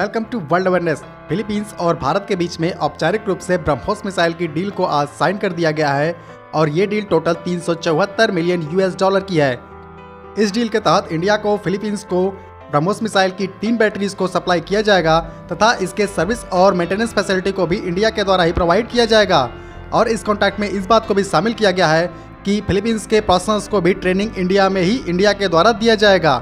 Welcome to world awareness. Philippines और भारत के बीच में औपचारिक रूप से ब्रह्मोस मिसाइल की डील को आज साइन कर दिया गया है और ये deal total 374 million US dollar की है। इस डील के तहत इंडिया को फिलीपींस को ब्रह्मोस मिसाइल की 3 बैटरीज को सप्लाई किया जाएगा तथा इसके सर्विस और मेंटेनेंस फैसिलिटी को भी इंडिया के द्वारा ही प्रोवाइड किया जाएगा। और इस कॉन्ट्रैक्ट में इस बात को भी शामिल किया गया है कि फिलीपींस के पर्सनल्स को भी ट्रेनिंग इंडिया में ही इंडिया के द्वारा दिया जाएगा।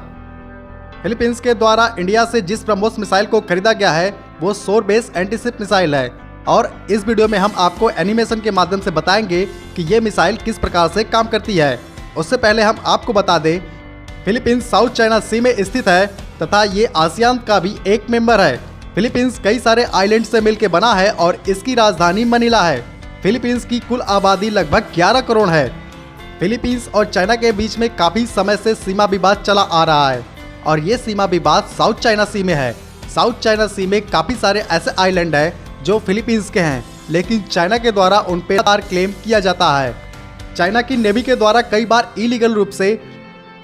फिलीपींस के द्वारा इंडिया से जिस ब्रह्मोस मिसाइल को खरीदा गया है वो शोर बेस्ड एंटीशिप मिसाइल है और इस वीडियो में हम आपको एनिमेशन के माध्यम से बताएंगे कि ये मिसाइल किस प्रकार से काम करती है। उससे पहले हम आपको बता दें, फिलीपींस साउथ चाइना सी में स्थित है तथा ये आसियान का भी एक मेंबर है। फिलीपींस कई सारे आइलैंड से मिलकर बना है और इसकी राजधानी मनीला है। फिलीपींस की कुल आबादी लगभग 11 करोड़ है। फिलीपींस और चाइना के बीच में काफ़ी समय से सीमा विवाद चला आ रहा है और ये सीमा विवाद साउथ चाइना सी में है। साउथ चाइना सी में काफ़ी सारे ऐसे आइलैंड हैं जो फिलीपींस के हैं, लेकिन चाइना के द्वारा उन पर क्लेम किया जाता है। चाइना की नेवी के द्वारा कई बार इलीगल रूप से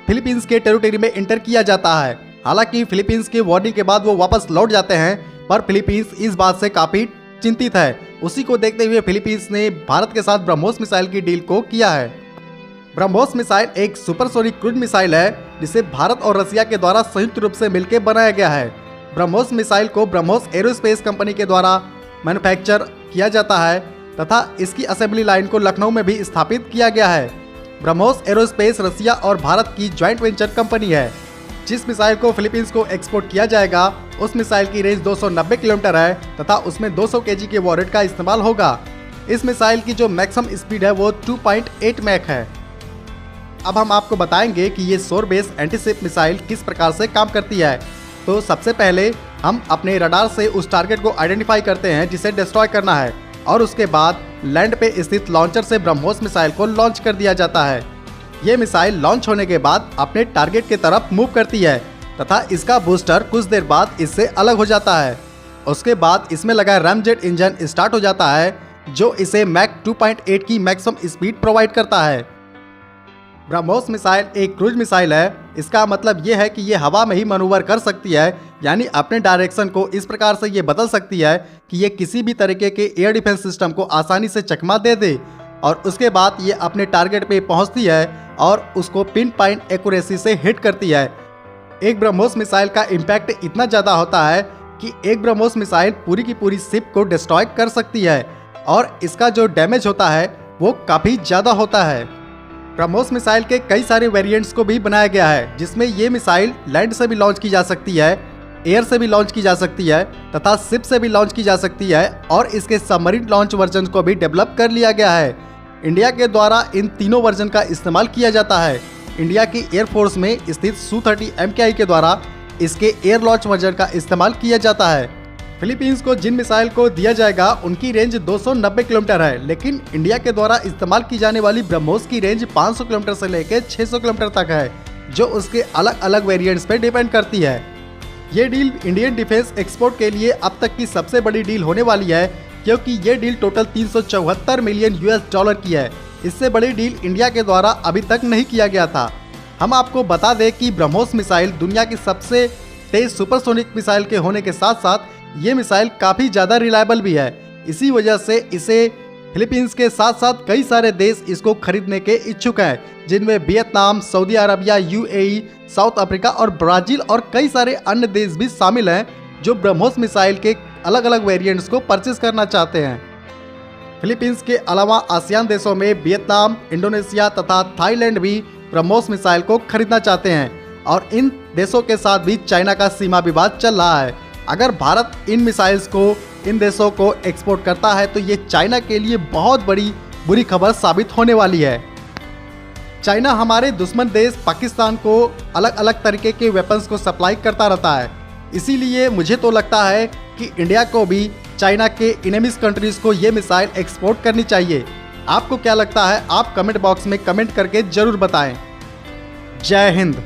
फिलीपींस के टेरिटरी में इंटर किया जाता है। हालांकि फिलीपींस की वार्निंग के बाद वो वापस लौट जाते हैं, पर फिलीपींस इस बात से काफ़ी चिंतित है। उसी को देखते हुए फिलीपींस ने भारत के साथ ब्रह्मोस मिसाइल की डील को किया है। ब्रह्मोस मिसाइल एक सुपरसोनिक क्रूज मिसाइल है जिसे भारत और रसिया के द्वारा संयुक्त रूप से मिलकर बनाया गया है। ब्रह्मोस मिसाइल को ब्रह्मोस एरोस्पेस कंपनी के द्वारा मैन्युफैक्चर किया जाता है तथा इसकी असेंबली लाइन को लखनऊ में भी स्थापित किया गया है। ब्रह्मोस एरोस्पेस रसिया और भारत की ज्वाइंट वेंचर कंपनी है। जिस मिसाइल को फिलीपींस को एक्सपोर्ट किया जाएगा उस मिसाइल की रेंज 290 किलोमीटर है तथा उसमें 200 केजी के वॉरेट का इस्तेमाल होगा। इस मिसाइल की जो मैक्सिमम स्पीड है वो 2.8 मैक है। अब हम आपको बताएंगे कि ये शोर बेस्ड एंटीशिप मिसाइल किस प्रकार से काम करती है। तो सबसे पहले हम अपने रडार से उस टारगेट को आइडेंटिफाई करते हैं जिसे डिस्ट्रॉय करना है और उसके बाद लैंड पे स्थित लॉन्चर से ब्रह्मोस मिसाइल को लॉन्च कर दिया जाता है। ये मिसाइल लॉन्च होने के बाद अपने टारगेट की तरफ मूव करती है तथा इसका बूस्टर कुछ देर बाद इससे अलग हो जाता है। उसके बाद इसमें लगा रैमजेट इंजन स्टार्ट हो जाता है जो इसे मैक 2.8 की मैक्सिमम स्पीड प्रोवाइड करता है। ब्रह्मोस मिसाइल एक क्रूज मिसाइल है। इसका मतलब ये है कि ये हवा में ही मैनूवर कर सकती है, यानी अपने डायरेक्शन को इस प्रकार से ये बदल सकती है कि ये किसी भी तरीके के एयर डिफेंस सिस्टम को आसानी से चकमा दे दे और उसके बाद ये अपने टारगेट पे पहुंचती है और उसको पिन पॉइंट एक्यूरेसी से हिट करती है। एक ब्रह्मोस मिसाइल का इम्पैक्ट इतना ज़्यादा होता है कि एक ब्रह्मोस मिसाइल पूरी की पूरी शिप को डिस्ट्रॉय कर सकती है और इसका जो डैमेज होता है वो काफ़ी ज़्यादा होता है। ब्रह्मोस मिसाइल के कई सारे वेरिएंट्स को भी बनाया गया है जिसमें ये मिसाइल लैंड से भी लॉन्च की जा सकती है, एयर से भी लॉन्च की जा सकती है तथा शिप से भी लॉन्च की जा सकती है और इसके सबमरीन लॉन्च वर्जन को भी डेवलप कर लिया गया है। इंडिया के द्वारा इन तीनों वर्जन का इस्तेमाल किया जाता है। इंडिया की एयरफोर्स में स्थित Su-30 MKI के द्वारा इसके एयर लॉन्च वर्जन का इस्तेमाल किया जाता है। फिलीपींस को जिन मिसाइल को दिया जाएगा उनकी रेंज 290 किलोमीटर है, लेकिन इंडिया के द्वारा इस्तेमाल की जाने वाली ब्रह्मोस की रेंज 500 किलोमीटर से लेकर 600 किलोमीटर तक है, जो उसके अलग अलग वेरिएंट्स पे डिपेंड करती है। ये डील इंडियन डिफेंस एक्सपोर्ट के लिए अब तक की सबसे बड़ी डील होने वाली है क्योंकि ये deal total 374 million US dollar की है। इससे बड़ी डील इंडिया के द्वारा अभी तक नहीं किया गया था। हम आपको बता दें कि ब्रह्मोस मिसाइल दुनिया की सबसे तेज सुपरसोनिक मिसाइल के होने के साथ साथ ये मिसाइल काफ़ी ज़्यादा रिलायबल भी है। इसी वजह से इसे फिलीपींस के साथ साथ कई सारे देश इसको खरीदने के इच्छुक हैं, जिनमें Vietnam, Saudi Arabia, UAE, south Africa और ब्राज़ील और कई सारे अन्य देश भी शामिल हैं जो ब्रह्मोस मिसाइल के अलग अलग वेरिएंट्स को परचेज करना चाहते हैं। फिलीपींस के अलावा आसियान देशों में वियतनाम, इंडोनेशिया तथा थाईलैंड भी ब्रह्मोस मिसाइल को खरीदना चाहते हैं और इन देशों के साथ भी चाइना का सीमा विवाद चल रहा है। अगर भारत इन मिसाइल्स को इन देशों को एक्सपोर्ट करता है तो ये चाइना के लिए बहुत बड़ी बुरी खबर साबित होने वाली है। चाइना हमारे दुश्मन देश पाकिस्तान को अलग अलग तरीके के वेपन्स को सप्लाई करता रहता है। इसीलिए मुझे तो लगता है कि इंडिया को भी चाइना के इनेमिस कंट्रीज़ को ये मिसाइल एक्सपोर्ट करनी चाहिए। आपको क्या लगता है? आप कमेंट बॉक्स में कमेंट करके ज़रूर बताएं। जय हिंद।